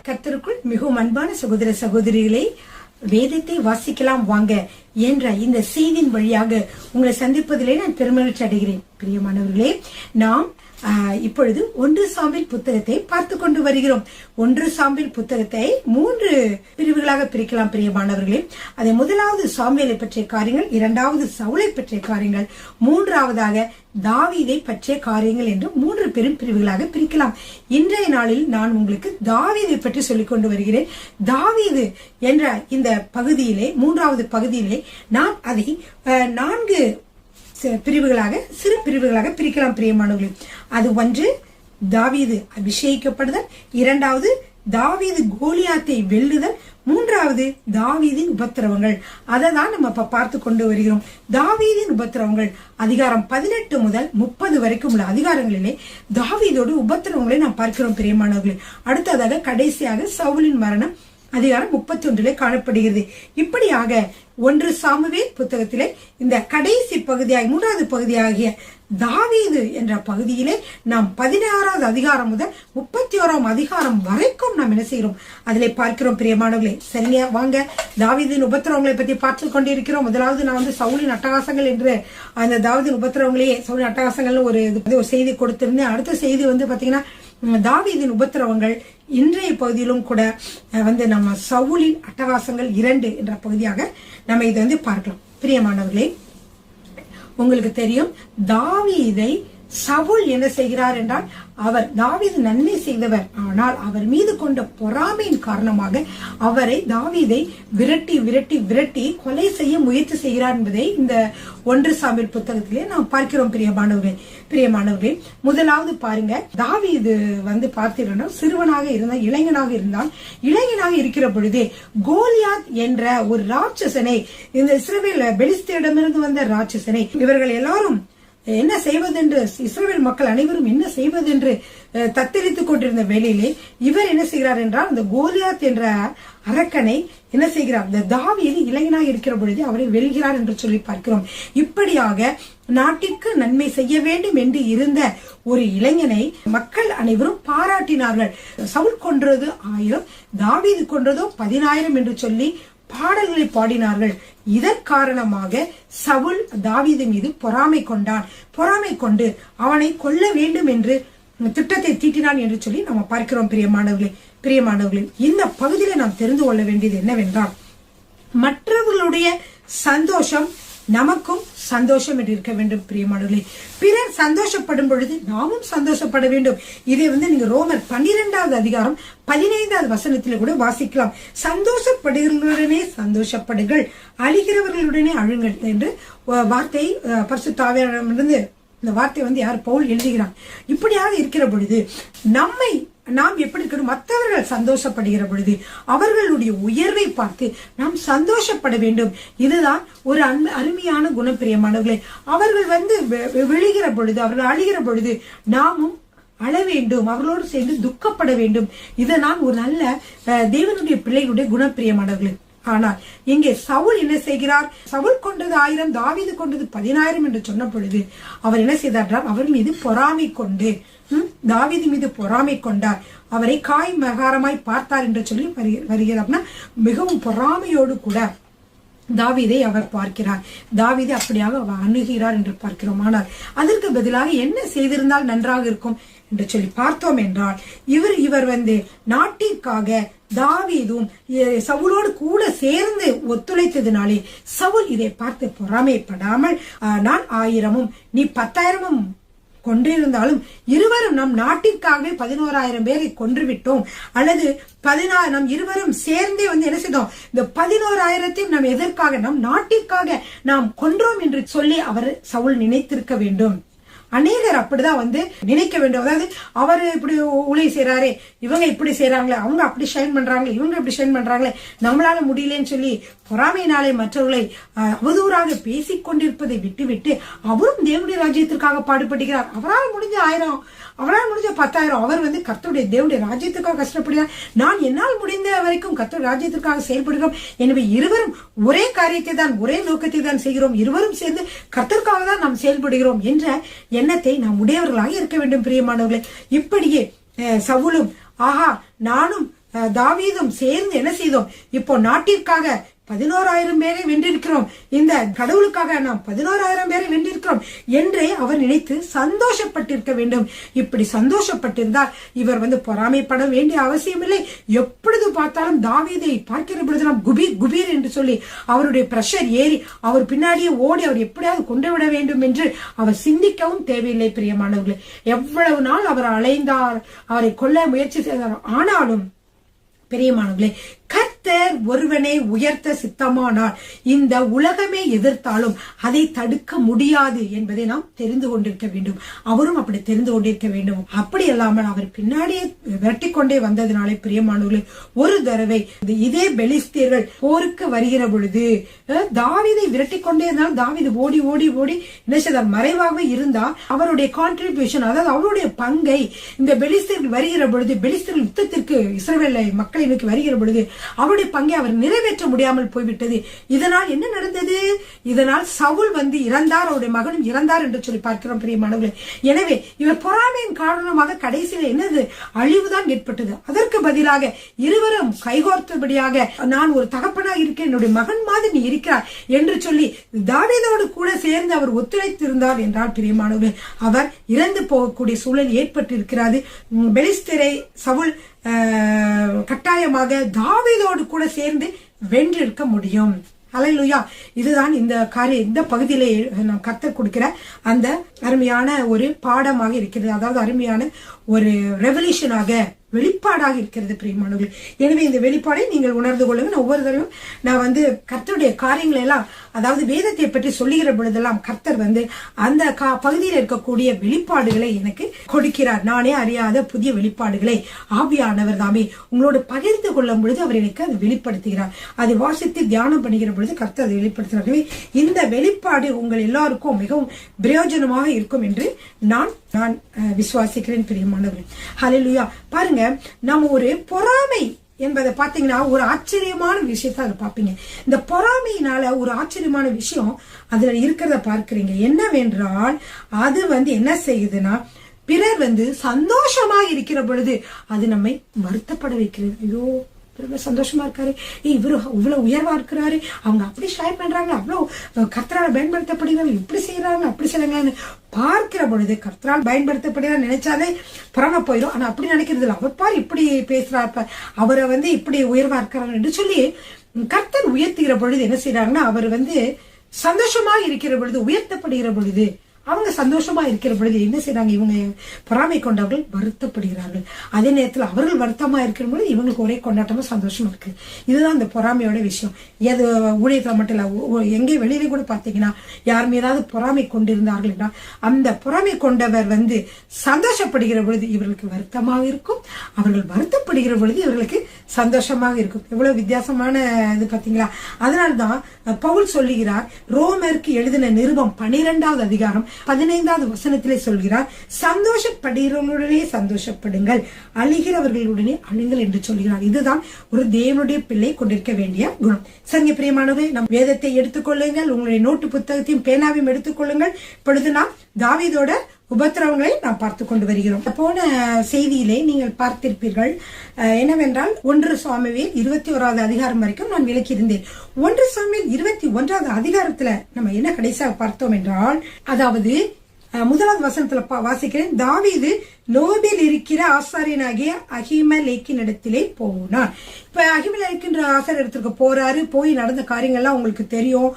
கர்த்தருக்குள் மிகவும் அன்பான சகோதர சகோதரிகளை, வேதத்தை வாசிக்கலாம் வாங்க என்ற இந்த செய்தியின் வழியாக உங்களை சந்திப்பதிலே நான் பெருமகிழ்ச்சி அடைகிறேன். பிரியமானவர்களே, நாம் இப்பொழுது 1 சாமுவேல் புத்தகத்தை பார்த்து கொண்டு வருகிறோம். 1 சாமுவேல் புத்தகத்தை 3 பிரிவுகளாக பிரிக்கலாம். பிரியமானவர்களே, அதை முதலாவது சாமுவேலை பற்றிய காரியங்கள், இரண்டாவது சவுலை பற்றிய காரியங்கள், மூன்றாவதாக தாவீதை பற்றிய காரியங்கள் என்று 3 பெரும் பிரிவுகளாக பிரிக்கலாம். இன்றைய நாளில் நான் உங்களுக்கு தாவீதை பற்றி சொல்லிக் கொண்டு வருகிறேன். தாவீது என்ற இந்த பகுதியிலே, மூன்றாவது பகுதியிலே நாம் அதை 4 பிரிவுகளாக, சிறு பிரிவுகளாக பிரிக்கலாம். பிரியமானவர்களே, அது 1 தாவீது அபிஷேகிக்கப்படுதல், 2வது தாவீது கோலியாத்தை வெல்லுதல், 3வது தாவீதின் உபத்திரவங்கள். அதை தான் நம்ம இப்ப பார்த்து கொண்டு வருகிறோம். தாவீதின் உபத்திரவங்கள் அதிகாரம் 18 முதல் 30 வரைக்கும் உள்ள அதிகாரங்களிலே தாவீதோடு உபத்திரவங்களை நாம் பார்க்கிறோம். பிரியமானவர்களே, அடுத்ததாக கடைசியாக சவுலின் மரணம் அதிகாரம் 31 காணப்படுகிறது. இப்படியாக 1 சாமுவேல் புத்தகத்திலே இந்த கடைசி பகுதியாக, 3வது பகுதியாகிய தாவீது என்ற பகுதியிலே நாம் 16வது அதிகாரம் முதல் 31ஆம் அதிகாரம் வரைக்கும் நாம் என்ன செய்கிறோம், அதிலே பார்க்கிறோம். பிரியமானவர்களே, சரிங்க, வாங்க தாவீதின் உபத்திரவங்களை பத்தி பார்த்து கொண்டிருக்கிறோம். முதலாவது நான் சவுலின் அட்டகாசங்கள் என்று அந்த தாவீதின் உபத்திரவங்களையே, சவுலின் அட்டகாசங்கள் ஒரு செய்தி கொடுத்திருந்தேன். அடுத்த செய்தி பாத்தீங்கன்னா தாவீதின் உபத்திரவங்கள். இன்றைய பகுதியிலும் கூட நம்ம சவுலின் அட்டகாசங்கள் 2 என்ற பகுதியாக நம்ம இதை பார்க்கலாம். பிரியமானவர்களே, உங்களுக்கு தெரியும், தாவீதை சவுல் என்ன செய்கிறார் என்றால், அவர் தாவீது நன்மை செய்தவர், ஆனால் அவர் மீது கொண்ட பொறாமையின் காரணமாக அவரை தாவீதை விரட்டி விரட்டி விரட்டி கொலை செய்ய முயற்சி செய்கிறார் என்பதை இந்த 1 சாமுவேல் புத்தகத்திலே நாம் பார்க்கிறோம். பிரியமானவர்களே, முதலாவது பாருங்க, தாவீது பார்த்தீங்கன்னா சிறுவனாக இருந்தால், இளைஞனாக இருக்கிற பொழுதே கோலியாத் என்ற ஒரு ராட்சசனை, இந்த இஸ்ரவேல் பெலிஸ்தரிடமிருந்து வந்த ராட்சசனை, இவர்கள் எல்லாரும் என்ன செய்வதென்று, இஸ்ரவேல் மக்கள் அனைவரும் என்ன செய்வதென்று தத்தளித்துக் கொண்டிருந்த வேளையிலே இவர் என்ன செய்கிறார் என்றால், அந்த கோலியாத் என்ற அரக்கனை என்ன செய்கிறார், இந்த தாவீது இளைஞனாக இருக்கிற பொழுது அவரை வெல்கிறார் என்று சொல்லி பார்க்கிறோம். இப்படியாக நாட்டிற்கு நன்மை செய்ய வேண்டும் என்று இருந்த ஒரு இளைஞனை மக்கள் அனைவரும் பாராட்டினார்கள். சவுல் கொன்றது 1000, தாவீது கொன்றதோ 10000 என்று சொல்லி பாடல்களை பாடினார்கள். இதன் காரணமாக சவுல் தாவீது மீது பொறாமை கொண்டு அவனை கொல்ல வேண்டும் என்று திட்டத்தை தீட்டினான் என்று சொல்லி நம்ம பார்க்கிறோம். பிரியமானவர்களே, இந்த பகுதியில நாம் தெரிந்து கொள்ள வேண்டியது என்னவென்றால், மற்றவர்களுடைய சந்தோஷம் நமக்கும் சந்தோஷம் என்று இருக்க வேண்டும். பிரியமானவர்களே, பிறர் சந்தோஷப்படும் பொழுது நாமும் சந்தோஷப்பட வேண்டும். இதை நீங்க ரோமர் 12வது அதிகாரம் 15வது வசனத்தில கூட வாசிக்கலாம். சந்தோஷப்படுகிறவர்களுடனே சந்தோஷப்படுங்கள், அழுகிறவர்களுடனே அழுங்கள் என்று வார்த்தை பரிசுத்த ஆவியானவரிடமிருந்து இந்த வார்த்தை யார், பவுல் எழுதுகிறார். இப்படியாக இருக்கிற பொழுது நாம் எப்படி இருக்கணும், மற்றவர்கள் சந்தோஷப்படுகிற பொழுது அவர்களுடைய உயர்வை பார்த்து நாம் சந்தோஷப்பட வேண்டும். இதுதான் ஒரு அருமையான குணம். பிரியமானவர்களே, அவர்கள் விழுகிற பொழுது, அவர்கள் அழுகிற பொழுது நாமும் அழ வேண்டும், அவர்களோடு சேர்ந்து துக்கப்பட வேண்டும். இதுதான் ஒரு நல்ல தேவனுடைய பிள்ளைகளுடைய குணம். பிரியமானவர்களே, ஆனால் இங்கே சவுல் என்ன செய்கிறார், சவுல் கொண்டது 1000, தாவீது கொண்டது 10000 என்று சொன்ன பொழுது அவர் என்ன செய்தார், அவர் மீது பொறாமை கொண்டு, தாவீது மீது பொறாமை கொண்டார், அவரை காய் மகாரமாய் பார்த்தார் என்று சொல்லி வருகிறார்னா, மிகவும் பொறாமையோடு கூட தாவீதை அவர் பார்க்கிறார். தாவீதை அப்படியாக அவர் அணுகிறார் என்று பார்க்கிறோம். ஆனால் அதற்கு பதிலாக என்ன செய்திருந்தால் நன்றாக இருக்கும் என்று சொல்லி பார்த்தோம் என்றால், இவர் நாட்டிற்காக தாவீதும் சவுலோடு கூட சேர்ந்து ஒத்துழைத்ததினாலே சவுல் இதை பார்த்து பொறாமைப்படாமல், நான் 1000 நீ 10000 கொன்றிருந்தாலும் இருவரும் நம் நாட்டிற்காகவே 11000 பேரை கொன்றுவிட்டோம், அல்லது நம் இருவரும் சேர்ந்தே என்ன செய்தோம், இந்த 11000ஐயும் நாம் எதற்காக, நம் நாட்டிற்காக நாம் கொன்றோம் என்று சொல்லி அவர் சவுல் நினைத்திருக்க வேண்டும். அநேகர் அப்படிதான் நினைக்க வேண்டும். அதாவது அவரு இப்படி ஊழிய செய்யறாரே, இவங்க இப்படி செய்யறாங்களே, அவங்க அப்படி ஷைன் பண்றாங்களே, இவங்க இப்படி ஷைன் பண்றாங்களே, நம்மளால முடியலன்னு சொல்லி பொறாமையினாலே மற்றவர்களை அவதூறாக பேசிக் கொண்டிருப்பதை விட்டுவிட்டு அவரும் தேவனுடைய ராஜ்யத்திற்காக பாடுபடுகிறார். அவரால் முடிஞ்ச 1000, அவரால் முடிஞ்ச 10000, அவர் கர்த்தருடைய தேவனுடைய ராஜ்யத்துக்காக கஷ்டப்படுகிறார். நான் என்னால் முடிந்த வரைக்கும் கர்த்தருடைய ராஜ்யத்திற்காக செயல்படுகிறோம். எனவே இருவரும் ஒரே காரியத்தை தான், ஒரே நோக்கத்தை தான் செய்கிறோம், இருவரும் சேர்ந்து கர்த்தருக்காக தான் நாம் செயல்படுகிறோம் என்ற எண்ணத்தை நாம் உடையவர்களாக இருக்க வேண்டும். பிரியமானவர்களே, இப்படியே சவுலும், ஆஹா நானும் தாவீதும் சேர்ந்து என்ன செய்தோம், இப்போ நாட்டிற்காக 11,000 பேரை வென்றிருக்கிறோம், இந்த கடவுளுக்காக நாம் 11,000 பேரை வென்றிருக்கிறோம் என்றே அவர் நினைத்து சந்தோஷப்பட்டிருக்க வேண்டும். இப்படி சந்தோஷப்பட்டிருந்தால் இவர் பொறாமைப்பட வேண்டிய அவசியம் இல்லை. எப்பொழுது பார்த்தாலும் தாவீதை பார்க்கிற பொழுது நாம் குபீர் குபீர் என்று சொல்லி அவருடைய பிரஷர் ஏறி அவர் பின்னாடியே ஓடி அவர் எப்படியாவது கொண்டு விட வேண்டும் என்று அவர் சிந்திக்கவும் தேவையில்லை. பிரியமானவர்களே, எவ்வளவு நாள் அவர் அலைந்தார், அவரை கொல்ல முயற்சி செய்தார். ஆனாலும் பிரியமானவர்களே, கர்த்தர் ஒருவனை உயர்த்த சித்தமானால் இந்த உலகமே எதிர்த்தாலும் அதை தடுக்க முடியாது என்பதை நாம் தெரிந்து கொண்டிருக்க வேண்டும். அவரும் அப்படி தெரிந்து கொண்டிருக்க வேண்டும். அப்படி இல்லாமல் அவர் பின்னாடியே விரட்டி கொண்டே வந்ததினாலே பிரியமானவர்களே, ஒரு தடவை இதே பெலிஸ்தியர்கள் போருக்கு வருகிற பொழுது தாவீதை விரட்டி கொண்டே இருந்தால் தாவீது ஓடி ஓடி ஓடி என்ன செய்தார், மறைவாகவே இருந்தார். அவருடைய கான்ட்ரிபியூஷன், அதாவது அவருடைய பங்கை இந்த பெலிஸ்தியர்கள் வருகிற பொழுது, பெலிஸ்தியர்கள் யுத்தத்திற்கு இஸ்ரவேல் மக்களை நோக்கி வருகிற பொழுது அவருடைய பங்கை அவர் நிறைவேற்ற முடியாமல் போய்விட்டது. இதனால் என்ன நடந்தது, இதனால் சவுல் இறந்தார், அவருடைய மகனும் இறந்தார் என்று சொல்லி பார்க்கிறோம். பிரியமானவர்களே, எனவே இவர் பொறாமையின் காரணமாக கடைசியில் என்னது, அழிவுதான் ஏற்பட்டது. அதற்கு பதிலாக இருவரும் கைகோர்த்தபடியாக நான் ஒரு தகப்பனாக இருக்கேன், என்னுடைய மகன் மாதிரி நீ இருக்கிறார் என்று சொல்லி தாவீதோடு கூட சேர்ந்து அவர் ஒத்துழைத்திருந்தார் என்றால் பிரியமானவர்களே, அவர் இறந்து போகக்கூடிய சூழல் ஏற்பட்டிருக்கிறது. பெலிஸ்தரை சவுல் கட்டாயமாக தாவீதோடு கூட சேர்ந்து வென்றிருக்க முடியும். ஹல்லேலூயா. இதுதான் இந்த இந்த பகுதியிலே நாம் கர்த்தர் கொடுக்கிற அந்த அருமையான ஒரு பாடமாக இருக்கிறது. அதாவது அருமையான ஒரு ரெவல்யூஷனாக, வெளிப்பாடாக இருக்கிறது பிரியமானவர்களே. எனவே இந்த வெளிப்பாடை நீங்கள் உணர்ந்து கொள்ளுங்க. நான் ஒவ்வொரு தடவையும் நான் கர்த்தருடைய காரியங்களை எல்லாம், அதாவது வேதத்தை பற்றி சொல்லுகிற பொழுதெல்லாம் கர்த்தர் அந்த பகுதியில் இருக்கக்கூடிய வெளிப்பாடுகளை எனக்கு கொடுக்கிறார். நானே அறியாத புதிய வெளிப்பாடுகளை ஆவியானவர் தாமே உங்களோடு பகிர்ந்து கொள்ளும் பொழுது அவர் எனக்கு அதை வெளிப்படுத்துகிறார். அதை வாசித்து தியானம் பண்ணுகிற பொழுது கர்த்தர் அதை வெளிப்படுத்துகிறார். இந்த வெளிப்பாடு உங்கள் எல்லாருக்கும் மிகவும் பிரயோஜனமாக இருக்கும் என்று நான் விசுவாசிக்கிறேன் பிரியமானவர்களே. ஹல்லேலூயா. பாருங்க, நம்ம ஒரு பொறாமை என்பதை பாத்தீங்கன்னா ஒரு ஆச்சரியமான விஷயத்த அதை பார்ப்பீங்க. இந்த பொறாமையினால ஒரு ஆச்சரியமான விஷயம் அதுல இருக்கிறத பார்க்கிறீங்க. என்னவென்றால் அது என்ன செய்யுதுன்னா, பிறர் சந்தோஷமா இருக்கிற பொழுது அது நம்மை வருத்தப்பட வைக்கிறது. ஐயோ, சந்தோஷமா இருக்காரு, இவரு இவ்வளவு உயர்வா இருக்கிறாரு, அவங்க அப்படி ஷேர் பண்றாங்க, அவ்வளவு கர்த்தரால் பயன்படுத்தப்படுகிறாங்க, இப்படி செய்யறாங்க அப்படி செய்யறாங்கன்னு பார்க்கிற பொழுது கர்த்தரால் பயன்படுத்தப்படுகிறார் நினைச்சாலே புறண போயிடும். ஆனா அப்படி நினைக்கிறது இல்லை. அவர் பார் இப்படி பேசுறாரு, அவரை இப்படி உயர்வா இருக்கிறாங்க என்று சொல்லி கர்த்தர் உயர்த்துகிற பொழுது என்ன செய்யறாங்கன்னா, அவர் சந்தோஷமா இருக்கிற பொழுது, உயர்த்தப்படுகிற பொழுது, அவங்க சந்தோஷமா இருக்கிற பொழுது என்ன செய்யறாங்க, இவங்க பொறாமை கொண்டவர்கள் வருத்தப்படுகிறார்கள். அதே நேரத்தில் அவர்கள் வருத்தமா இருக்கிற பொழுது இவங்களுக்கு ஒரே கொண்டாட்டமா சந்தோஷமா இருக்கு. இதுதான் இந்த பொறாமையோட விஷயம். எது ஊழியத்துல மட்டும் இல்ல, எங்கே வெளியில கூட பாத்தீங்கன்னா யார் மீதாவது பொறாமை கொண்டிருந்தார்கள் என்றால் அந்த பொறாமை கொண்டவர் சந்தோஷப்படுகிற பொழுது இவர்களுக்கு வருத்தமாக இருக்கும், அவர்கள் வருத்தப்படுகிற பொழுது இவர்களுக்கு சந்தோஷமாக இருக்கும். எவ்வளவு வித்தியாசமான இது பாத்தீங்களா. அதனால்தான் பவுல் சொல்லுகிறார், ரோமருக்கு எழுதின நிருபம் 12வது அதிகாரம் 15வது வசனத்திலே சொல்கிறார், சந்தோஷப்படுகிறவர்களுடனே சந்தோஷப்படுங்கள், அழுகிறவர்களுடனே அழுங்கள் என்று சொல்கிறார். இதுதான் ஒரு தேவனுடைய பிள்ளை கொண்டிருக்க வேண்டிய குணம். சரிங்க பிரியமானவர்களே, நம் வேதத்தை எடுத்துக்கொள்ளுங்கள், உங்களுடைய நோட்டு புத்தகத்தையும் பேனாவையும் எடுத்துக்கொள்ளுங்கள். இப்பொழுது நாம் தாவீதோட உபத்திரவங்களை நாம் பார்த்து கொண்டு வருகிறோம். போன செய்தியிலே நீங்கள் பார்த்திருப்பீர்கள் என்னவென்றால் 1 சாமுவேல் 21வது அதிகாரம் வரைக்கும் நான் விளக்கியிருந்தேன். 1 சாமுவேல் 21வது அதிகாரத்துல நம்ம என்ன கடைசியாக பார்த்தோம் என்றால், அதாவது 1வது வசனத்துல வாசிக்கிறேன், தாவீது நோபில் இருக்கிற ஆசாரியனாகிய அகிமெலேக்கின் இடத்திலே போனார். இப்ப அகிமெலேக்கின்ற ஆசாரியர் இடத்துக்கு போறாரு. போய் நடந்த காரியங்கள்லாம் உங்களுக்கு தெரியும்.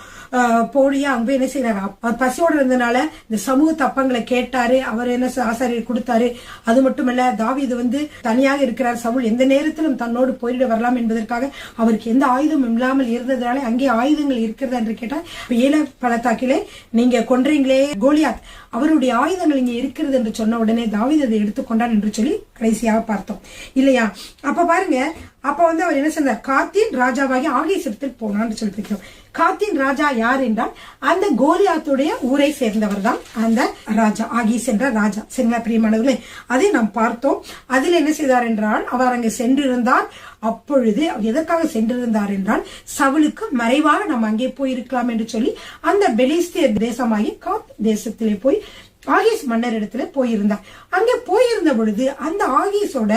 போடியா அங்க என்ன செய்யறாரு, பசியோடு இருந்தனால இந்த சமூக தப்பங்களை கேட்டாரு. அவர் என்ன ஆசாரியர் கொடுத்தாரு. அது மட்டுமல்ல, தாவீது தனியாக இருக்கிறார். சவுல் எந்த நேரத்திலும் தன்னோடு போயிட வரலாம் என்பதற்காக அவருக்கு எந்த ஆயுதம் இல்லாமல் இருந்ததுனால அங்கே ஆயுதங்கள் இருக்கிறதா என்று கேட்டார். ஏல பள்ளத்தாக்கிலே நீங்க கொன்றீங்களே கோலியாத், அவருடைய ஆயுதங்கள் இங்க இருக்கிறது என்று சொன்ன உடனே தாவீது அதை எடுத்துக்கொண்டான் என்று சொல்லி கடைசியாக பார்த்தோம் இல்லையா. அப்ப பாருங்க, அப்ப அவர் என்ன சொன்னார், காத்தின் ராஜாவாகி ஆகீசிடத்தில் போனான்னு சொல்லி பிடிக்கிறோம். காத்தின் ராஜா யார் என்றால் அந்த கோலியாத்துடைய ஊரை சேர்ந்தவர் தான் அந்த ராஜா, ஆகீஸ் என்ற ராஜா. சரிங்களா பிரியமானவர்களே, அதை நாம் பார்த்தோம். அதில் என்ன செய்தார் என்றால், அவர் அங்கு சென்றிருந்தார். அப்பொழுது எதற்காக சென்றிருந்தார் என்றால், சவுலுக்கு மறைவாக நாம் அங்கே போயிருக்கலாம் என்று சொல்லி அந்த பெலிஸ்தியர் தேசமாகி காத் தேசத்திலே போய் ஆகீஸ் மன்னர் இடத்துல போயிருந்தார். அங்கே போயிருந்த பொழுது அந்த ஆகீஸோட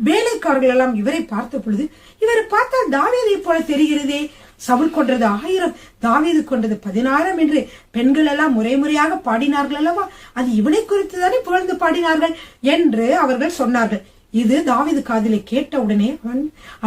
வேலைக்காரர்கள் எல்லாம் இவரை பார்த்த பொழுது, இவரை பார்த்தா தாவீதை போல தெரிகிறதே, சவுல் கொன்றது 1000, தாவீது கொன்றது 16 என்று பெண்கள் எல்லாம் முறையாக பாடினார்கள் அல்லவா, அது இவனை குறித்து தானே புகழ்ந்து பாடினார்கள் என்று அவர்கள் சொன்னார்கள். இது தாவீது காதிலே கேட்ட உடனே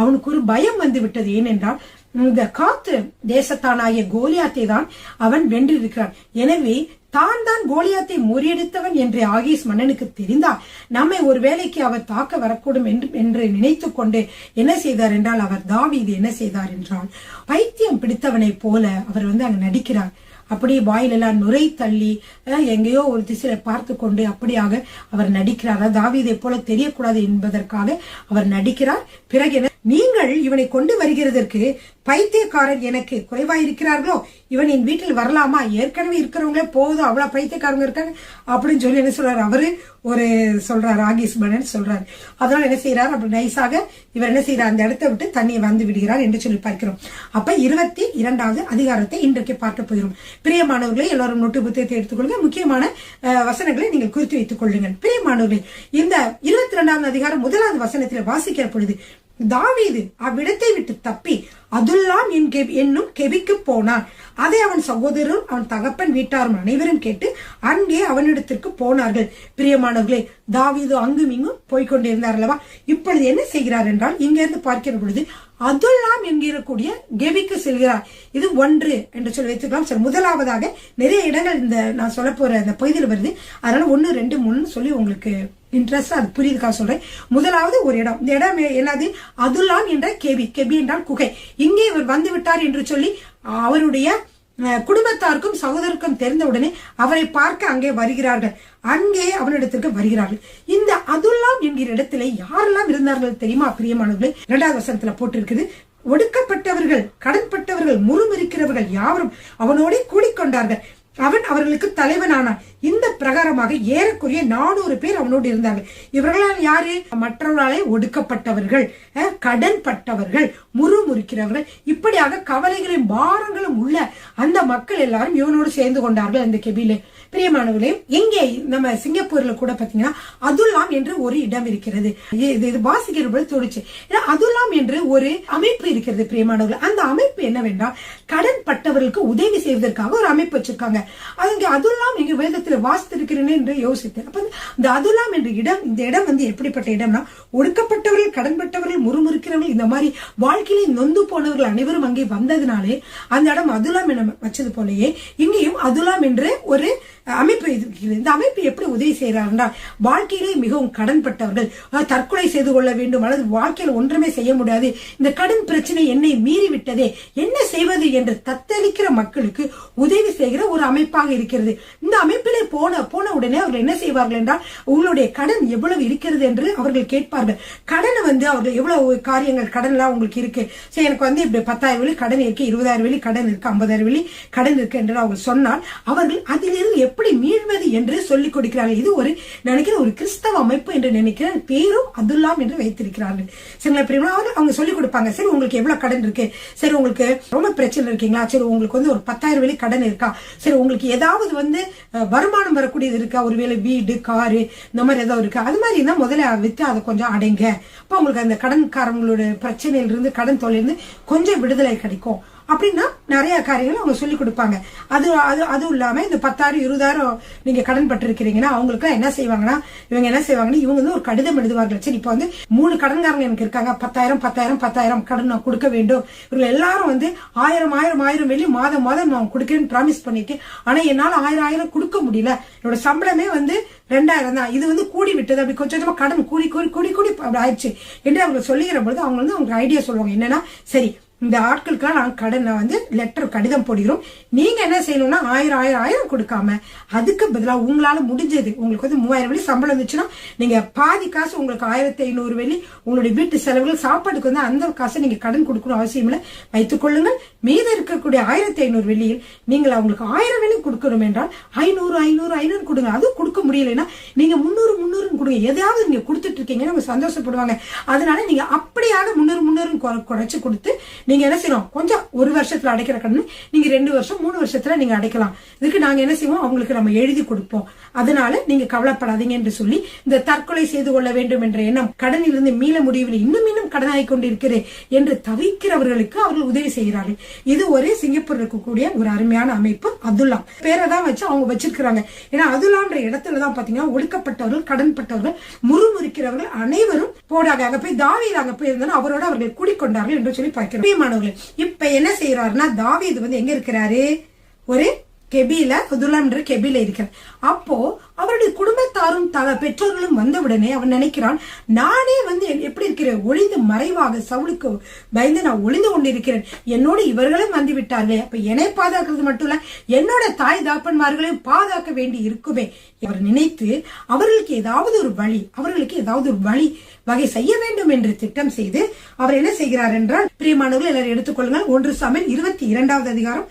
அவனுக்கு ஒரு பயம் வந்து விட்டது. ஏனென்றால் இந்த காத்து தேசத்தானாகிய கோலியாத்தை தான் அவன் வென்றிருக்கிறான். எனவே தான் கோலியாத்தை முறியடித்தவன் என்று ஆகீஸ் மன்னனுக்கு தெரிந்தால் நம்மை ஒரு வேளைக்கு அவர் தாக்க வரக்கூடும் என்று நினைத்து கொண்டு என்ன செய்தார் என்றால், அவர் தாவீது என்ன செய்தார் என்றால், பைத்தியம் பிடித்தவனை போல அவர் அங்க நடிக்கிறார். அப்படியே வாயிலெல்லாம் நுரை தள்ளி எங்கேயோ ஒரு திசையில பார்த்து கொண்டு அப்படியாக அவர் நடிக்கிறார். தாவீதை போல தெரியக்கூடாது என்பதற்காக அவர் நடிக்கிறார். பிறகு நீங்கள் இவனை கொண்டு வருகிறதற்கு பைத்தியக்காரர் எனக்கு குறைவாயிருக்கிறார்களோ, இவன் என் வீட்டில் வரலாமா, ஏற்கனவே இருக்கிறவங்களே போதும், அவ்வளவு பைத்தியக்காரங்க இருக்காங்க அப்படின்னு சொல்லி என்ன சொல்றாரு, அவரு ஒரு சொல்றாரு, ஆகீஸ் மன்னன் சொல்றாரு. அதனால என்ன செய்யறாரு, அப்படி நைஸாக இவர் என்ன செய்யறார், அந்த இடத்தை விட்டு தண்ணியை வந்து விடுகிறார் என்று சொல்லி பார்க்கிறோம். அப்ப 22வது அதிகாரத்தை இன்றைக்கு பார்க்க போகிறோம். பிரியமானவர்களை எல்லாரும் நோட்டு புத்தகத்தை எடுத்துக்கொள்ளுங்க, முக்கியமான வசனங்களை நீங்கள் குறித்து வைத்துக் கொள்ளுங்கள். பிரியமானவர்களே, இந்த 22வது அதிகாரம் 1வது வசனத்தில் வாசிக்கிற பொழுது, தாவீது அவ்விடத்தை விட்டு தப்பி அதுல்லாம் என்னும் கெபிக்கு போனான். அதை அவன் சகோதரரும் அவன் தகப்பன் வீட்டாரும் அனைவரும் கேட்டு அங்கே அவனிடத்திற்கு போனார்கள். பிரியமானவர்களே, தாவீது அங்கும் இங்கும் போய்கொண்டிருந்தார் அல்லவா. இப்பொழுது என்ன செய்கிறார் என்றால், இங்க இருந்து பார்க்கிற பொழுது அதுல்லாம் என்கிறக்கூடிய கெபிக்கு செல்கிறார். இது 1 என்று சொல்லி வைத்துக்கலாம். சரி, முதலாவதாக நிறைய இடங்கள் இந்த நான் சொல்ல போற இந்த பகுதியில் வருது. அதனால 1, 2, 3 சொல்லி உங்களுக்கு இன்ட்ரெஸ்ட் அது புரியுதுக்காக சொல்றேன். முதலாவது ஒரு இடம், இந்த இடம் என்னது, அதுல்லாம் என்ற கெபி என்றால் குகை. இங்கே இவர் வந்து விட்டார் என்று சொல்லி அவருடைய குடும்பத்தாருக்கும் சகோதரருக்கும் தெரிந்தவுடனே அவரை பார்க்க அங்கே வருகிறார்கள். அங்கே அவனிடத்திற்கு வருகிறார்கள். இந்த அதுல்லாம் என்கிற இடத்துல யாரெல்லாம் இருந்தார்கள் தெரியுமா பிரியமானவர்களே? 2வது வசனத்துல போட்டிருக்குது, ஒடுக்கப்பட்டவர்கள், கடன்பட்டவர்கள், முறுமுறுக்கிறவர்கள் யாவரும் அவனோட கூடிக்கொண்டார்கள். அவன் அவர்களுக்கு தலைவனானான். இந்த பிரகாரமாக ஏறக்குறைய 400 பேர் அவனோடு இருந்தார்கள். இவர்களால் யாரு? மற்றவர்களாலே ஒடுக்கப்பட்டவர்கள், கடன்பட்டவர்கள், முறுமுறுக்கிறவர்கள், இப்படியாக கவலைகளும் பாரங்களும் உள்ள அந்த மக்கள் எல்லாரும் இவனோடு சேர்ந்து கொண்டார்கள் அந்த கெபிலே. பிரியமானவர்களே, இங்கே நம்ம சிங்கப்பூர்ல கூட பாத்தீங்கன்னா அதுல்லாம் என்று ஒரு இடம் இருக்கிறது. இது வாசிக்கிற பொழுது தோணுச்சு, அதுல்லாம் என்று ஒரு அமைப்பு இருக்கிறது. பிரியமானவர்கள், அந்த அமைப்பு என்னவென்றால், கடன் பட்டவர்களுக்கு உதவி செய்வதற்காக ஒரு அமைப்பு வச்சிருக்காங்க. அங்க அதுல்லாம் எங்க வேதத்துல வாசித்திருக்கிறேன் என்று யோசித்தேன். அப்ப இந்த அதுல்லாம் என்ற இடம், இந்த இடம் எப்படிப்பட்ட இடம்னா, ஒடுக்கப்பட்டவர்கள், கடன்பட்டவர்கள், முறுமுறுக்கிறவர்கள், இந்த மாதிரி வாழ்க்கையிலே நொந்து போனவர்கள் அனைவரும் அங்கே வந்ததுனாலே அந்த இடம் அதுல்லாம் என வச்சது போலயே இங்கேயும் அதுல்லாம் என்று ஒரு அமைப்பு இருக்கிறது. இந்த அமைப்பு எப்படி உதவி செய்யறாருன்னா, வாழ்க்கையிலே மிகவும் கடன்பட்டவர்கள், தற்கொலை செய்து கொள்ள வேண்டும் அல்லது வாழ்க்கையில் ஒன்றுமே செய்ய முடியாது, இந்த கடன் பிரச்சனை என்னை மீறி விட்டதே, என்ன செய்வது என்று தத்தளிக்கிற மக்களுக்கு உதவி செய்கிற ஒரு அமைப்பாக இருக்கிறது. இந்த அமைப்பிலே போன உடனே அவர்கள் என்ன செய்வார்கள் என்றால், உங்களுடைய கடன் எவ்வளவு இருக்கிறது என்று அவர்கள் கேட்பார்கள். கடனை அவர்கள் எவ்வளவு காரியங்கள் கடன் எல்லாம் உங்களுக்கு இருக்கு, சரி எனக்கு இப்படி 10,000 வெள்ளி கடன் இருக்கு, 20,000 வெள்ளி கடன் இருக்கு, 50,000 வெள்ளி கடன் இருக்கு என்று அவர்கள் சொன்னால் அவர்கள் அதிலிருந்து எப்படி மீள்வது என்று சொல்லிக் கொடுக்கிறார்கள். இது ஒரு நினைக்கிற ஒரு கிறிஸ்தவ அமைப்பு என்று நினைக்கிறேன். பேரும் அதுல்லாம் என்று வைத்திருக்கிறார்கள். சரிங்களா பிரியமா? அவங்க சொல்லிக் கொடுப்பாங்க, சரி உங்களுக்கு எவ்வளவு கடன் இருக்கு, சரி உங்களுக்கு ரொம்ப பிரச்சனை இருக்கீங்களா, சரி உங்களுக்கு ஒரு 10,000 வெள்ளி கடன் இருக்கா, சரி உங்களுக்கு ஏதாவது வருமானம் வரக்கூடியது இருக்கா, ஒருவேளை வீடு, காரு, இந்த மாதிரி ஏதாவது இருக்கா, அது மாதிரி தான் முதல்ல வித்து அதை கொஞ்சம் அடைங்க. அப்ப உங்களுக்கு அந்த கடன்காரங்களோட பிரச்சனையிலிருந்து, கடன் தொழிலிருந்து கொஞ்சம் விடுதலை கிடைக்கும் அப்படின்னா நிறைய காரியங்கள் அவங்க சொல்லி கொடுப்பாங்க. அதுவும் இல்லாம இந்த 10,000 20,000 நீங்க கடன் பட்டிருக்கிறீங்கன்னா அவங்களுக்கு என்ன செய்வாங்கன்னா, இவங்க ஒரு கடிதம் எழுதுவார்கள். சரி, இப்ப 3 கடன்காரங்க எனக்கு இருக்காங்க, 10,000 கடன் நான் கொடுக்க வேண்டும், இவங்க எல்லாரும் 1000 வெள்ளி மாதம் நான் கொடுக்கிறேன்னு ப்ராமிஸ் பண்ணிருக்கேன், ஆனா என்னால 1000 கொடுக்க முடியல, என்னோட சம்பளமே 2,000 தான், இது கூடி விட்டது, அப்படி கொஞ்சமா கடன் கூடி ஆயிடுச்சு என்று அவங்க சொல்லுகிற பொழுது அவங்க அவங்க ஐடியா சொல்லுவாங்க. என்னன்னா, சரி இந்த ஆட்களுக்கெல்லாம் நாங்க கடன் லெட்டர் கடிதம் போடுகிறோம், நீங்க என்ன செய்யணும்னா 1000 கொடுக்காம அதுக்கு பதிலா உங்களால முடிஞ்சது, உங்களுக்கு 3,000 வெள்ளி சம்பளம் இருந்துச்சுன்னா நீங்க பாதி காசு, உங்களுக்கு 1,500 வெள்ளி உங்களுடைய வீட்டு செலவுகள், சாப்பாடுக்கு அந்த காசை நீங்க கடன் கொடுக்கணும் அவசியம் இல்லை, வைத்துக் கொள்ளுங்கள். மீது இருக்கக்கூடிய 1,500 வெள்ளியில் நீங்கள் அவங்களுக்கு 1000 வெள்ளி கொடுக்கணும் என்றால் 500 கொடுங்க. அது கொடுக்க முடியலைன்னா நீங்க 300 கொடுங்க. எதையாவது நீங்க கொடுத்துட்டு இருக்கீங்கன்னு அவங்க சந்தோஷப்படுவாங்க. அதனால நீங்க அப்படியாக 300 குறைச்சு கொடுத்து நீங்க என்ன செய்யணும், கொஞ்சம் ஒரு வருஷத்துல அடைக்கிற கடன் நீங்க 2 வருஷம் 3 வருஷத்துல நீங்க அடைக்கலாம். இதுக்கு நாங்க என்ன செய்வோம், அவங்களுக்கு நம்ம எழுதி கொடுப்போம். அதனால நீங்க கவலைப்படாதீங்க என்று சொல்லி இந்த தற்கொலை செய்து கொள்ள வேண்டும் என்ற எண்ணம், கடனில் இருந்து மீள முடியவில்லை, இன்னும் கடனாகி கொண்டிருக்கிறேன் என்று தவிக்கிறவர்களுக்கு அவர்கள் உதவி செய்கிறார்கள். இது ஒரு சிங்கப்பூர் இருக்கக்கூடிய ஒரு அருமையான அமைப்பு. அதுல்லா பேரை தான் வச்சு அவங்க வச்சிருக்கிறாங்க. ஏன்னா அதுல்லான்ற இடத்துலதான் பாத்தீங்கன்னா ஒடுக்கப்பட்டவர்கள், கடன்பட்டவர்கள், முறுமுறுக்கிறவர்கள் அனைவரும் போடாங்க. அங்க போய் தாவீது அங்க போய் இருந்தாலும் அவரோட அவர்கள் கூடிக்கொண்டார்கள் என்று சொல்லி பார்க்கிறோம். இப்ப என்ன செய்யறாருன்னா, தாவீது எங்க இருக்கிறாரு, ஒரு கெபில, அதுல்லாம் கெபில இருக்கிறார். அப்போ அவருடைய குடும்பத்தாரும் பெற்றோர்களும் வந்தவுடனே அவன் நினைக்கிறான், நானே எப்படி இருக்கிறேன், ஒளிந்து மறைவாக சவுலுக்கு பயந்து நான் ஒளிந்து கொண்டிருக்கிறேன், என்னோடு இவர்களும் வந்து விட்டார்களே, அப்ப என்னை பாதுகாக்கிறது மட்டும் இல்ல என்னோட தாய் தாப்பன்மார்களையும் பாதுகாக்க வேண்டி இருக்குமே அவர் நினைத்து அவர்களுக்கு ஏதாவது ஒரு வழி வகை செய்ய வேண்டும் என்று திட்டம் செய்து அவர் என்ன செய்கிறார் என்றால், பிரியமானவர்கள் எல்லாரும் எடுத்துக்கொள்ளுங்கள், 1 சாமுவேல் 22வது அதிகாரம்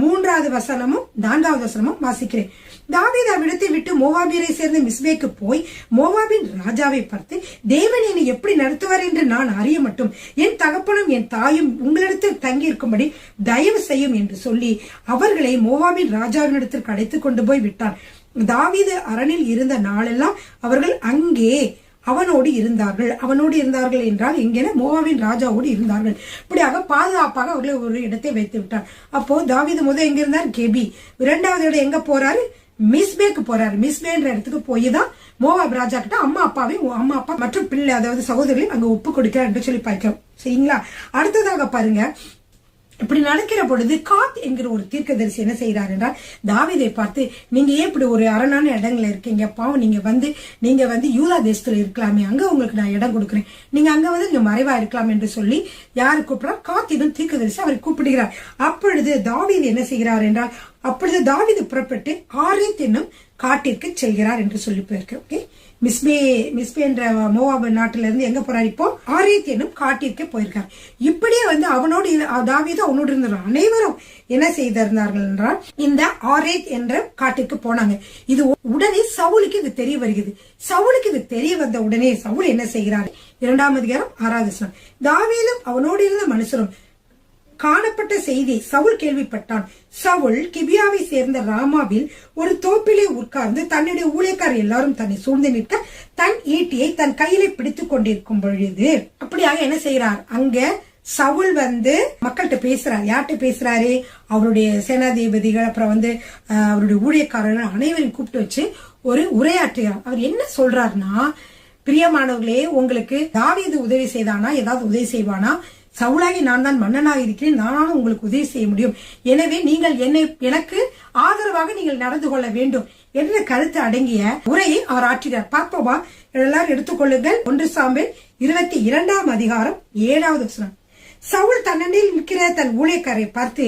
3வது வசனமும் 4வது வசனமும் வாசிக்கிறேன். தாவீது அவ்விடத்தை விட்டு மோவாபியரை சேர்ந்த மிஸ்பேக்கு போய் மோவாபின் ராஜாவை பார்த்து, தேவன் என்னை எப்படி நடத்துவார் என்று நான் அறிய மட்டும் என் தகப்பனும் என் தாயும் உங்களிடத்தில் தங்கி இருக்கும்படி தயவு செய்யும் என்று சொல்லி அவர்களை மோவாபின் ராஜாவினிடத்திற்கு அழைத்துக் கொண்டு போய் விட்டான். தாவீது அரணில் இருந்த நாளெல்லாம் அவர்கள் அங்கே அவனோடு இருந்தார்கள் என்றால் எங்கே, மோவாபின் ராஜாவோடு இருந்தார்கள். இப்படியாக பாதுகாப்பாக அவர்களை ஒரு இடத்தை வைத்து விட்டார். அப்போ தாவீது எங்க இருந்தார், கெபி. 2வது இடம் எங்க போறாரு, மிஸ்பேக்கு போறாரு. மிஸ்பேன்ற இடத்துக்கு போய் தான் மோவாப் ராஜா கிட்ட அம்மா அப்பா மற்றும் பிள்ளை, அதாவது சகோதரர்களையும் அங்க ஒப்பு கொடுக்கிறார் என்று சொல்லி பார்க்கிறோம். சரிங்களா? அடுத்ததாக பாருங்க, இப்படி நடக்கிற பொழுது காத் என்கிற ஒரு தீர்க்கதரிசி என்ன செய்யறாரு என்றால், தாவீதை பார்த்து, நீங்க ஏன் இப்படி ஒரு அரணான இடங்கள்ல இருக்கீங்க, பாவம் நீங்க வந்து யூதா தேசத்துல இருக்கலாமே, அங்க உங்களுக்கு நான் இடம் கொடுக்குறேன், நீங்க அங்க நீங்க மறைவா இருக்கலாம் என்று சொல்லி யாரு கூப்பிடுறார், காத் என்னும் தீர்க்கதரிசி அவரை கூப்பிடுகிறார். அப்பொழுது தாவீது என்ன செய்கிறார் என்றால், அப்பொழுது தாவீது புறப்பட்டு ஆரேத் என்னும் காட்டிற்கு செல்கிறார் என்று சொல்லி போயிருக்கிறோம். ஓகே, மிஸ்பே என்ற மோவாபு நாட்டில இருந்து எங்க போறாரு, இப்போ ஆரேத் என்னும் காட்டிற்கு போயிருக்காரு. இப்படியே அவனோடு தாவீது அவனோடு இருந்தார். அனைவரும் என்ன செய்திருந்தார்கள் என்றால், இந்த ஆரேத் என்ற காட்டிற்கு போனாங்க. இது உடனே சவுலுக்கு இது தெரிய வருகிறது. சவுலுக்கு இது தெரிய வந்த உடனே சவுல் என்ன செய்கிறார், 2ஆம் அதிகாரம் 6வது வசனம், தாவீதும் அவனோடு இருந்த மனுஷரும் காணப்பட்ட செய்தி சவுல் கேள்விப்பட்டான். சவுல் கிபியாவை சேர்ந்த ராமாவில் ஒரு தோப்பிலே உட்கார்ந்து தன்னுடைய ஊழியக்காரர் எல்லாரும் தன்னை சூழ்ந்து நிற்க தன் ஈட்டியை தன் கையிலே பிடித்துக் கொண்டிருக்கும் பொழுது, அப்படியாக என்ன செய்யறார், அங்க சவுல் மக்கள்கிட்ட பேசுறாரு. யார்கிட்ட பேசுறாரு, அவருடைய சேனாதிபதிகள், அப்புறம் அவருடைய ஊழியக்காரர்கள் அனைவரையும் கூப்பிட்டு வச்சு ஒரு உரையாற்றுகிறார். அவர் என்ன சொல்றாருன்னா, பிரியமானவர்களே, உங்களுக்கு தாவீது உதவி செய்தானா, ஏதாவது உதவி செய்வானா, சவுலாகி நான் தான் மன்னனாக இருக்கிறேன், நானும் உங்களுக்கு உதவி செய்ய முடியும், எனவே நீங்கள் எனக்கு ஆதரவாக நீங்கள் நடந்து கொள்ள வேண்டும் என்ற கருத்து அடங்கிய உரையை அவர் ஆற்றுகிறார். பார்ப்போமா, எல்லாரும் எடுத்துக்கொள்ளுங்கள். 1 சாமுவேல் 22ஆம் அதிகாரம் 7வது வசனம். சவுல் தன்னில் நிற்கிற தன் ஊழியக்காரை பார்த்து,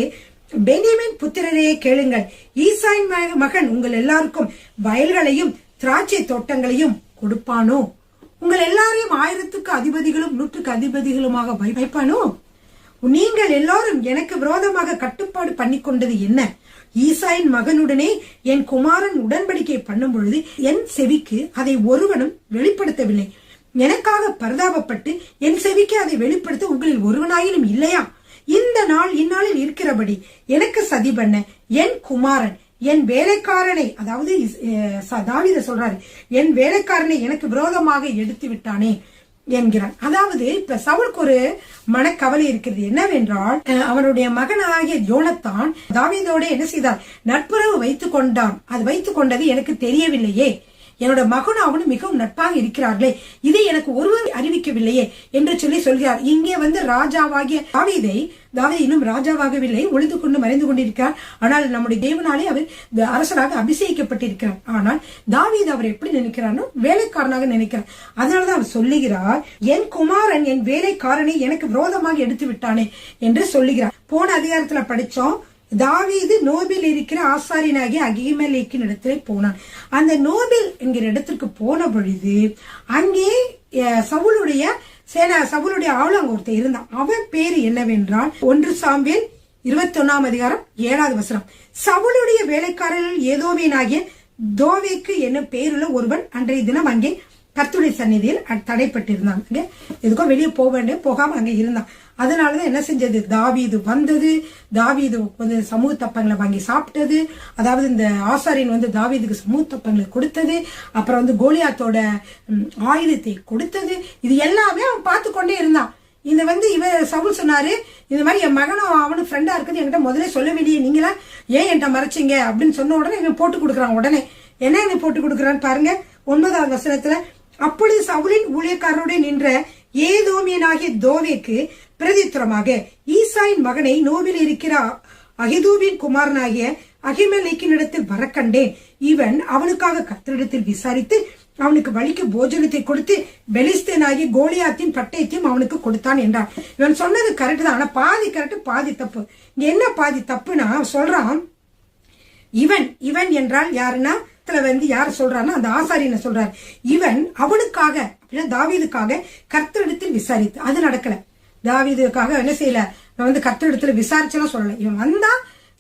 பென்யமீன் புத்திரரையே கேளுங்கள், ஈசாயின் மகன் உங்கள் எல்லாருக்கும் வயல்களையும் திராட்சை தோட்டங்களையும் கொடுப்பானோ, உங்கள் எல்லாரையும் 1000க்கு அதிபதிகளும் 100க்கு அதிபதிகளுமாக வைப்பானோ, நீங்கள் எல்லாரும் எனக்கு விரோதமாக கட்டுப்பாடு பண்ணி கொண்டது என்ன, ஈசாயின் மகனுடனே என் குமாரன் உடன்படிக்கை பண்ணும் பொழுது என் செவிக்கு அதை ஒருவனும் வெளிப்படுத்தவில்லை, எனக்காக பரிதாபப்பட்டு என் செவிக்கு அதை வெளிப்படுத்த உங்களில் ஒருவனாயிலும் இல்லையா, இந்த நாள் இந்நாளில் இருக்கிறபடி எனக்கு சதி பண்ண என் குமாரன் என் வேலைக்காரனை, அதாவது தாவீது சொல்றாரு, என் வேலைக்காரனை எனக்கு விரோதமாக எடுத்து விட்டானே என்கிறான். அதாவது இப்ப சவுலுக்கு ஒரு மனக்கவலை இருக்கிறது. என்னவென்றால், அவனுடைய மகனாகிய யோனத்தான் தாவீதோட என்ன செய்தார், நட்புறவு வைத்துக் கொண்டான். அது வைத்துக் கொண்டது எனக்கு தெரியவில்லையே, என்னோட மகனும் அவனும் மிகவும் நட்பாக இருக்கிறார்களே, இதை எனக்கு ஒருவர் அறிவிக்கவில்லையே என்று சொல்லி சொல்கிறார். இங்கே ராஜாவாகிய தாவீது இன்னும் ராஜாவாகவில்லை, ஒளிந்து கொண்டு மறைந்து கொண்டிருக்கிறார். ஆனால் நம்முடைய தேவனாலே அவர் அரசராக அபிஷேகிக்கப்பட்டிருக்கிறார். ஆனால் தாவீது அவர் எப்படி நினைக்கிறாரோ வேலைக்காரனாக நினைக்கிறார். அதனாலதான் அவர் சொல்லுகிறார், என் குமாரன் என் வேலைக்காரனை எனக்கு விரோதமாக எடுத்து விட்டானே என்று சொல்லுகிறார். போன அதிகாரத்துல படிச்சோம், தாவீது நோபில் இருக்கிற ஆசாரியனாகிய அகிமெலேக்கின் இடத்திலே போனான். அந்த நோபில் என்கிற இடத்திற்கு போன பொழுது அங்கே சவுலுடைய ஆளு அங்க ஒருத்தர் இருந்தான். அவன் பேரு என்னவென்றால் 1 சாமுவேல் 21ஆம் அதிகாரம் 7வது வசனம், சவுலுடைய வேலைக்காரர்கள் ஏதோவேனாகிய தோவேக்கு என்ன பேருள்ள ஒருவன் அன்றைய தினம் அங்கே கர்த்தருடைய சந்நிதியில் தடைப்பட்டிருந்தான். எதுக்கோ வெளியே போகாம அங்க இருந்தான். அதனாலதான் என்ன செஞ்சது, தாவீது வந்தது, தாவீது வந்து சமூக தப்பங்களை வாங்கி சாப்பிட்டது, அதாவது இந்த ஆசாரியன் வந்து தாவீதுக்கு சமூக தப்பங்களை கொடுத்தது, அப்புறம் வந்து கோலியாத்தோட ஆயுதத்தை கொடுத்தது, இது எல்லாமே அவன் பார்த்து கொண்டே இருந்தான். இந்த வந்து சவுல் சொன்னாரு, இந்த மாதிரி என் மகனும் அவனும் ஃப்ரெண்டா இருக்குது, என்கிட்ட முதல்ல சொல்லவேண்டிய நீங்களா ஏன் என்கிட்ட மறைச்சிங்க அப்படின்னு சொன்ன உடனே இவன் போட்டு கொடுக்குறான். உடனே என்ன இவன் போட்டு கொடுக்குறான்னு பாருங்க 9வது வசனத்துல, அப்பொழுது சவுலின் ஊழியக்காரருடைய நின்ற ஏதோமியனாகிய தோவேக்கு பிரதித்திரமாக ஈசாயின் மகனை நோவில் இருக்கிற அகிதூபின் குமாரனாகிய அகிமெலேக்கினிடத்தில் வர கண்டேன். இவன் அவனுக்காக கர்த்தரிடத்தில் விசாரித்து அவனுக்கு வழிக்கு போஜனத்தை கொடுத்து பெலிஸ்தேனாகி கோலியாத்தின் பட்டயத்தையும் அவனுக்கு கொடுத்தான் என்றான். இவன் சொன்னது கரெக்ட் தான், ஆனா பாதி கரெக்ட் பாதி தப்பு. இங்க என்ன பாதி தப்புனா சொல்றான், இவன் இவன் என்றால் யாருன்னா வந்து யார சொல்றாருன்னா அந்த ஆசாரியனை சொல்றாரு. இவன் அவனுக்காக அப்படின்னா தாவீதுக்காக கர்த்தரிடத்தில் விசாரித்து, அது நடக்கல. தாவீதுக்காக என்ன செய்யல, வந்து கர்த்தரிடத்துல விசாரிச்செல்லாம் சொல்லல. இவன் வந்தா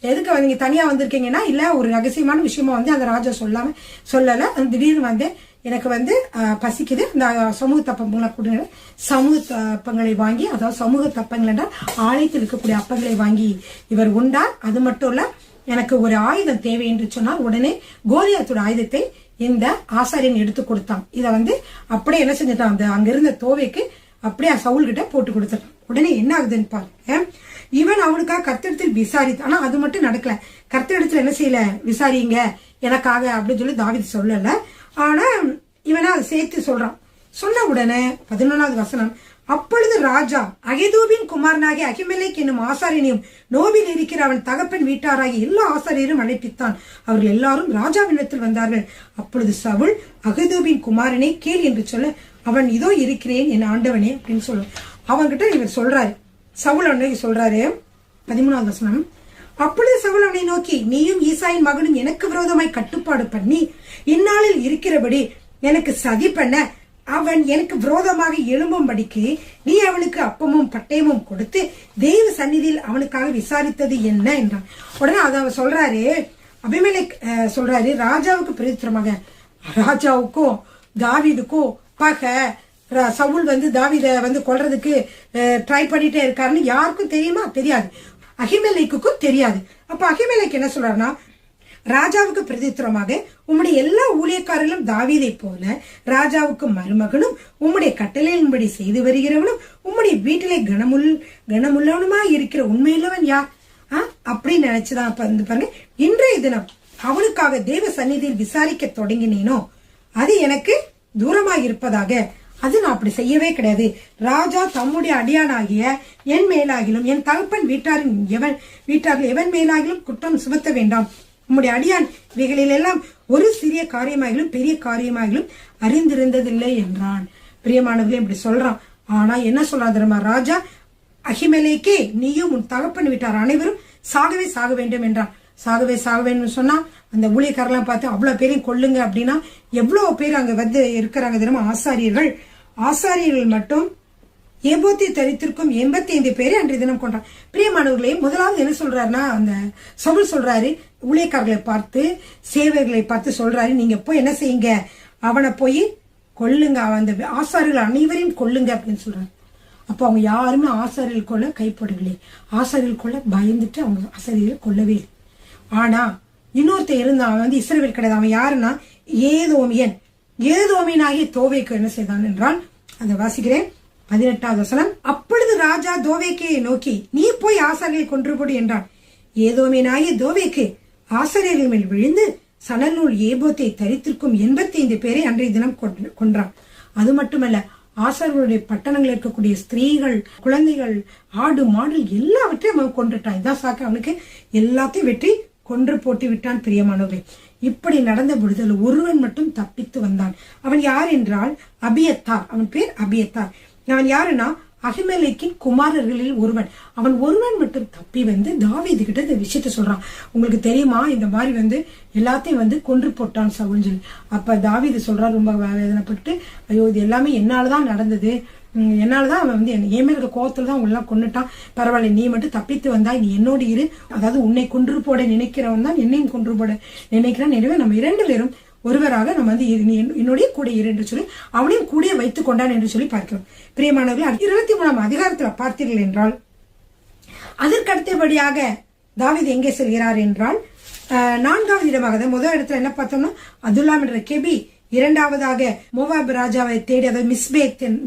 எதுக்கு நீங்க தனியா வந்திருக்கீங்கன்னா, இல்ல ஒரு ரகசியமான விஷயமா வந்து அந்த ராஜா சொல்லல, அந்த திடீர்னு வந்து எனக்கு வந்து பசிக்குது, இந்த சமூக தப்பங்களை கொடுங்க, சமூக தப்பங்களை வாங்கி, அதாவது சமூக தப்பங்கள் என்றால் ஆலயத்தில் இருக்கக்கூடிய அப்பங்களை வாங்கி இவர் உண்டார். அது மட்டும் இல்ல, எனக்கு ஒரு ஆயுதம் தேவை என்று சொன்னால் உடனே கோலியாத்தோட ஆயுதத்தை இந்த ஆசாரியன் எடுத்து கொடுத்தான். இத வந்து அப்படியே என்ன செஞ்சுட்டான், அந்த அங்க இருந்த தோவைக்கு அப்படியே சவுல் கிட்ட போட்டு கொடுத்துட்டான். உடனே என்ன ஆகுதுன்னு பாருங்க, இவன் அவனுக்காக கர்த்தரிடத்தில் விசாரித்து, ஆனா அது மட்டும் நடக்கல. கர்த்தரிடத்துல என்ன செய்யல, விசாரிங்க எனக்காக அப்படின்னு சொல்லி தாவீது சொல்லல, ஆனா இவனா அதை சேர்த்து சொல்றான். சொன்ன உடனே 11வது வசனம், அப்பொழுது ராஜா அகிதூபின் குமாரனாகிய அகிமெலேக் என்னும் ஆசாரியனையும் நோவில் இருக்கிற அவன் தகப்பன் வீட்டாராகிய எல்லா ஆசாரியரும் அழைப்பித்தான். அவர்கள் எல்லாரும் ராஜாவினிடத்தில் வந்தார்கள். அப்பொழுது சவுல் அகிதூபின் குமாரனை கேள் என்று சொல்ல, அவன் இதோ இருக்கிறேன் என் ஆண்டவனே அப்படின்னு சொல்ல, அவன்கிட்ட இவர் சொல்றாரு, சவுல் அவனை சொல்றாரு. 13வது வசனம், அப்பொழுது சவுல் அவனை நோக்கி, நீயும் ஈசாயின் மகனும் எனக்கு விரோதமாய் கட்டுப்பாடு பண்ணி இந்நாளில் இருக்கிறபடி எனக்கு சதி பண்ண அவன் எனக்கு விரோதமாக எழும்பும்படிக்கு நீ அவனுக்கு அப்பமும் பட்டயமும் கொடுத்து தெய்வ சந்நிதியில் அவனுக்காக விசாரித்தது என்ன என்றான். உடனே அத சொல்றாரு, அபிமெலேக் சொல்றாரு, ராஜாவுக்கு பிரதித்திரமாக, ராஜாவுக்கும் தாவீதுக்கும் பகை, சவுல் வந்து தாவீதை வந்து கொல்றதுக்கு ட்ரை பண்ணிட்டே இருக்காருன்னு யாருக்கும் தெரியுமா? தெரியாது. அகிமெலேக்குக்கும் தெரியாது. அப்ப அகிமெலேக் என்ன சொல்றாருன்னா, ராஜாவுக்கு பிரதித்திரமாக உம்முடைய எல்லா ஊழியக்காரர்களும் தாவீதை போல ராஜாவுக்கு மருமகனும் உம்முடைய கட்டளையின்படி செய்து வருகிறவனும் உம்முடைய வீட்டிலே கனமுள்ளவனுமா இருக்கிற உண்மையுள்ளவன் யார் அப்படின்னு நினைச்சுதான் பாருங்க. இன்றைய தினம் அவனுக்காக தேவ சந்நிதியில் விசாரிக்க தொடங்கினேனோ அது எனக்கு தூரமாக இருப்பதாக. அது நான் அப்படி செய்யவே கிடையாது. ராஜா தம்முடைய அடியானாகிய என் மேலாகிலும் என் தகப்பன் வீட்டாரில் எவன் மேலாகிலும் குற்றம் சுமத்த வேண்டாம். உம்முடைய அடியான் இவைகளில் எல்லாம் ஒரு சிறிய காரியமாகிலும் பெரிய காரியமாகிலும் அறிந்திருந்ததில்லை என்றான். பிரியமானவர்களே இப்படி சொல்றான். ஆனா என்ன சொல்றான் தெரியுமா, ராஜா அகிமெலேக்கே நீயும் உன் தகப்பன் வீட்டார் அனைவரும் சாகவே சாக வேண்டும் என்றான். சாகவே சாக வேண்டும் சொன்னா அந்த ஊழியக்காரெல்லாம் பார்த்து அவ்வளவு பேரையும் கொல்லுங்க அப்படின்னா எவ்வளவு பேர் அங்க வந்து இருக்கிறாங்க தெரியுமா? ஆசாரியர்கள் மட்டும் ஏபோத்தை தரித்திருக்கும் 85 பேரை அன்றைய தினம் கொண்டான். பிரியமானவர்களே, முதலாவது என்ன சொல்றாருன்னா, அந்த சவுல் சொல்றாரு, ஊழியக்காரர்களை பார்த்து சேவர்களை பார்த்து சொல்றாரு, நீங்க போய் என்ன செய்யுங்க, அவனை போய் கொல்லுங்க, அந்த ஆசாரியர்கள் அனைவரையும் கொல்லுங்க அப்படின்னு சொல்றாரு. அப்ப அவங்க யாருமே ஆசாரியர்கள் கொள்ள கைப்படவில்லை. ஆசாரியர்கள் கொள்ள பயந்துட்டு அவங்க ஆசாரியர்கள் கொல்லவே இல்லை. ஆனா இன்னொருத்த இருந்தான், அவன் வந்து இஸ்ரவேல் கிடையாது. அவன் யாருன்னா ஏதோமியனாகிய தோவேக்கு என்ன செய்தான் என்றால், அதை வாசிக்கிறேன் 18வது வசனம். அப்பொழுது ராஜா தோவேக்கையை நோக்கி, நீ போய் ஆசாரியர்களை கொன்று போடு என்றான். ஏதோமியனாகிய தோவேக்கு ஆசாரியர்கள் மேல் விழுந்து சணநூல் ஏபோத்தை தரித்திருக்கும் 85 பேரை அன்றைய தினம் கொன்றான். அது மட்டுமல்ல, ஆசாரியர்களுடைய பட்டணங்கள் இருக்கக்கூடிய ஸ்திரீகள், குழந்தைகள், ஆடு மாடு எல்லாவற்றையும் அவன் கொண்டுட்டான். இதான் சாக்கு, அவனுக்கு எல்லாத்தையும் வெற்றி கொன்று போட்டு விட்டான். பிரியமானவரே, இப்படி நடந்த பொழுது ஒருவன் மட்டும் தப்பித்து வந்தான். அவன் யார் என்றால் அபியத்தார். அவன் பேர் அபியத்தார். அவன் யாருன்னா அகிமெலேக்கின் குமாரர்களில் ஒருவன். அவன் ஒருவன் மட்டும் தப்பி வந்து தாவீது கிட்ட இந்த விஷயத்த சொல்றான். உங்களுக்கு தெரியுமா, இந்த மாதிரி வந்து எல்லாத்தையும் வந்து கொன்று போட்டான் சவுல் சொல்லி. அப்ப தாவீது சொல்றான், ரொம்ப வேதனைப்பட்டு, ஐயோ இது எல்லாமே என்னாலதான் நடந்தது, என்னாலதான் அவன் வந்து என் மேல இருக்க கோவத்துல தான் உங்களெல்லாம் கொண்டுட்டான். பரவாயில்ல, நீ மட்டும் தப்பித்து வந்தாய், நீ என்னோடு இரு. அதாவது உன்னை கொன்று போட நினைக்கிறவன் தான் என்னையும் கொன்று போட நினைக்கிறான். எனவே நம்ம 2 பேரும் ஒருவராக நம்ம வந்து என்னுடைய கூட இரு என்று சொல்லி அவனையும் கூட வைத்துக் கொண்டான் என்று சொல்லி பார்க்கிறோம். பிரியமானவர்கள் 23ஆம் அதிகாரத்துல பார்த்தீர்கள் என்றால் அதற்கடுத்தபடியாக தாவீது எங்கே செல்கிறார் என்றால் 4வது இடமாக முதல் இடத்துல என்ன பார்த்தோம்னா அதுல்லாம் என்ற கெபி, 2வதாக மோவாப் ராஜாவை தேடி அதாவது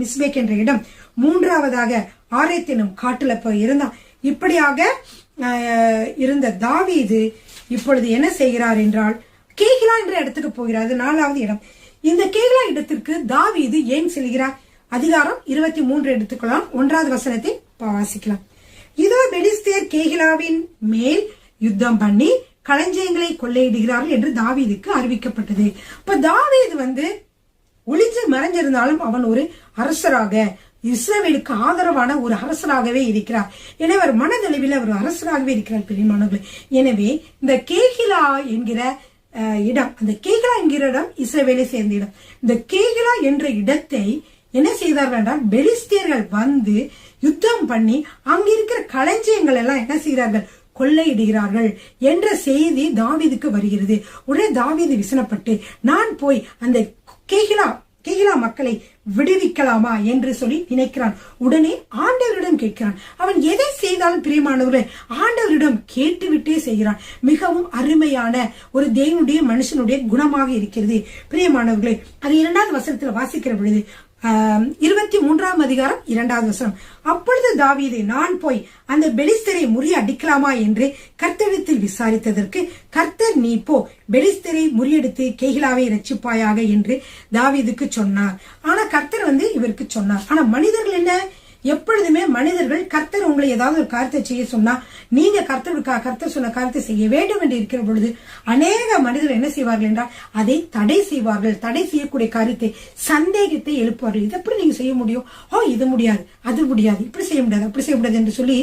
மிஸ்பேக் என்ற இடம், 3வதாக ஆரேத் எனும் காட்டுல போய் இருந்தான். இப்படியாக இருந்த தாவீது இப்பொழுது என்ன செய்கிறார் என்றால் கேகிலா என்ற இடத்துக்கு போகிறார். அது 4வது இடம். இந்த கேகிலா இடத்திற்கு தாவீது ஏன் செல்கிறார்? அதிகாரம் 23 எடுத்துக்கலாம். 1வது வசனத்தை வாசிக்கலாம். இதோ பெலிஸ்தேர் கேகிலாவின் மேல் யுத்தம் பண்ணி களஞ்சியங்களை கொள்ளையிடுகிறார்கள் என்று தாவீதுக்கு அறிவிக்கப்பட்டது. இப்ப தாவீது வந்து ஒளிஞ்சு மறைஞ்சிருந்தாலும் அவன் ஒரு அரசராக, இஸ்ரவேலுக்கு ஆதரவான ஒரு அரசராகவே இருக்கிறார். எனவே அவர் மனதளவில் ஒரு அரசராகவே இருக்கிறார் பிரியமானவர்களே. எனவே இந்த கேகிலா என்கிற இடம், அந்த கேகிலா என்கிற இடம் இஸ்ரவேலை சேர்ந்த இடம். இந்த கேகிலா என்ற இடத்தை என்ன செய்தார்கள் என்றால் பெலிஸ்தியர்கள் வந்து யுத்தம் பண்ணி அங்கிருக்கிற களஞ்சியங்கள் எல்லாம் என்ன செய்கிறார்கள்? கொள்ளையிடுகிறார்கள் என்ற செய்தி தாவீதுக்கு வருகிறது. உடனே தாவீது விசனப்பட்டு நான் போய் அந்த கேகிலா மக்களை விடுவிக்கலாமா என்று சொல்லி நினைக்கிறான். உடனே ஆண்டவரிடம் கேட்கிறான். அவன் எதை செய்தாலும் பிரியமானவர்களே ஆண்டவரிடம் கேட்டுவிட்டே செய்கிறான். மிகவும் அருமையான ஒரு தேவனுடைய மனுஷனுடைய குணமாக இருக்கிறது பிரியமானவர்களே. அது 2வது வசனத்துல வாசிக்கிற பொழுது 23ஆம் அதிகாரம் 2வது வசனம், அப்பொழுது தாவீது நான் போய் அந்த பெலிஸ்தரை முறியடிக்கலாமா என்று கர்த்தரிடத்தில் விசாரித்ததற்கு கர்த்தர் நீ போ, பெலிஸ்தரை முறியடித்து கேகிலாவை ரட்சிப்பாயாக என்று தாவீதுக்கு சொன்னார். ஆனா கர்த்தர் வந்து இவருக்கு சொன்னார். ஆனா மனிதர்கள் என்ன, எப்பொழுதுமே மனிதர்கள் கர்த்தர் உங்களை ஏதாவது ஒரு காரியத்தை செய்ய சொன்னா நீங்க கர்த்தர் சொன்ன காரியத்தை செய்ய வேண்டும் என்று இருக்கிற பொழுது அநேக மனிதர்கள் என்ன செய்வார்கள் என்றால் அதை தடை செய்வார்கள். தடை செய்யக்கூடிய காரியத்தை சந்தேகத்தை எழுப்புவார்கள். இது எப்படி நீங்க செய்ய முடியும்? இது முடியாது, அது முடியாது, இப்படி செய்ய முடியாது, அப்படி செய்ய முடியாது என்று சொல்லி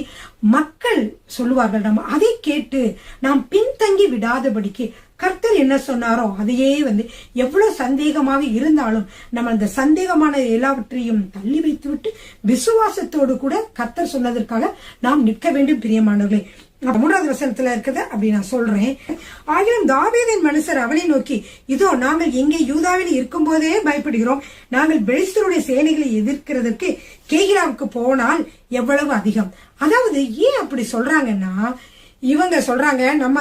மக்கள் சொல்லுவார்கள். நம்ம அதை கேட்டு நாம் பின்தங்கி விடாதபடிக்கு கர்த்தர் என்ன சொன்னாரோ அதையே வந்து எவ்வளவு சந்தேகமாக இருந்தாலும் நம்ம அந்த சந்தேகமான எல்லாவற்றையும் தள்ளி வைத்து விட்டு விசுவாசத்தோடு கூட கர்த்தர் சொன்னதற்காக நாம் நிற்க வேண்டும் பிரியமானவர்களே. 3வது வசனத்துல இருக்குது அப்படி நான் சொல்றேன். ஆகிலும் தாவீதின் மனுஷர் அவனை நோக்கி, இதோ நாங்கள் இங்கே யூதாவில் இருக்கும் போதே பயப்படுகிறோம். நாங்கள் பெலிஸ்தருடைய சேனைகளை எதிர்க்கிறதற்கு கேகிலாவுக்கு போனால் எவ்வளவு அதிகம். அதாவது ஏன் அப்படி சொல்றாங்கன்னா இவங்க சொல்றாங்க நம்ம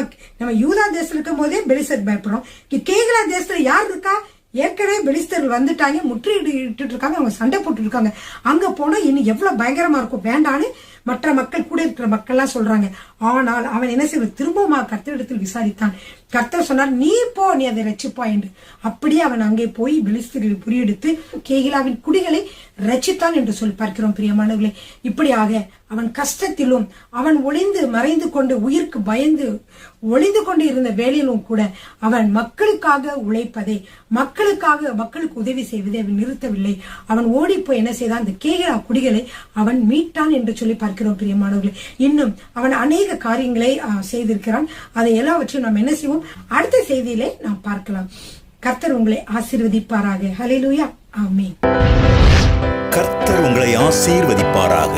யூதா தேசத்துல இருக்கும் போதே பெலிஸ்தர் பயப்படுறோம். கேகிலா தேசத்துல யார் இருக்கா? ஏற்கனவே பெலிஸ்தர்கள் வந்துட்டாங்க, முற்றுகையிட்டு இருக்காங்க, அவங்க சண்டை போட்டு இருக்காங்க. அங்க போனா இன்னும் எவ்வளவு பயங்கரமா இருக்கும் வேண்டான்னு மற்ற மக்கள் கூட இருக்கிற மக்கள் எல்லாம் சொல்றாங்க. ஆனால் அவன் என்ன செய்ய திரும்பமா கர்த்தரிடத்தில் விசாரித்தான். கர்த்தர் சொன்னார் நீ போ, நீ அதை ரட்சிப்பா என்று. அப்படியே அவன் அங்கே போய் பெலிஸ்தர்களை புரியெடுத்து கேகிலாவின் குடிகளை ரட்சித்தான் என்று சொல்லி பார்க்கிறோம் பிரியமானவர்களே. இப்படியாக அவன் கஷ்டத்திலும் அவன் ஒளிந்து மறைந்து கொண்டு உயிருக்கு பயந்து ஒளிந்து கொண்டு இருந்த வேலையிலும் கூட அவன் மக்களுக்காக உழைப்பதை, மக்களுக்கு உதவி செய்வதை அவன் நிறுத்தவில்லை. அவன் ஓடி போய் என்ன செய்தான்? அந்த கேகிலா குடிகளை அவன் மீட்டான் என்று சொல்லி பார்க்கிறோம் பிரியமானவர்களே. இன்னும் அவன் அநேக காரியங்களை செய்திருக்கிறான். அதை எல்லாவற்றையும் நாம் என்ன செய்வோம்? அடுத்த செய்தியிலே நாம் பார்க்கலாம். கர்த்தர் உங்களை ஆசீர்வதிப்பாராக. ஹல்லேலூயா, ஆமென். கர்த்தர் உங்களை ஆசீர்வதிப்பாராக.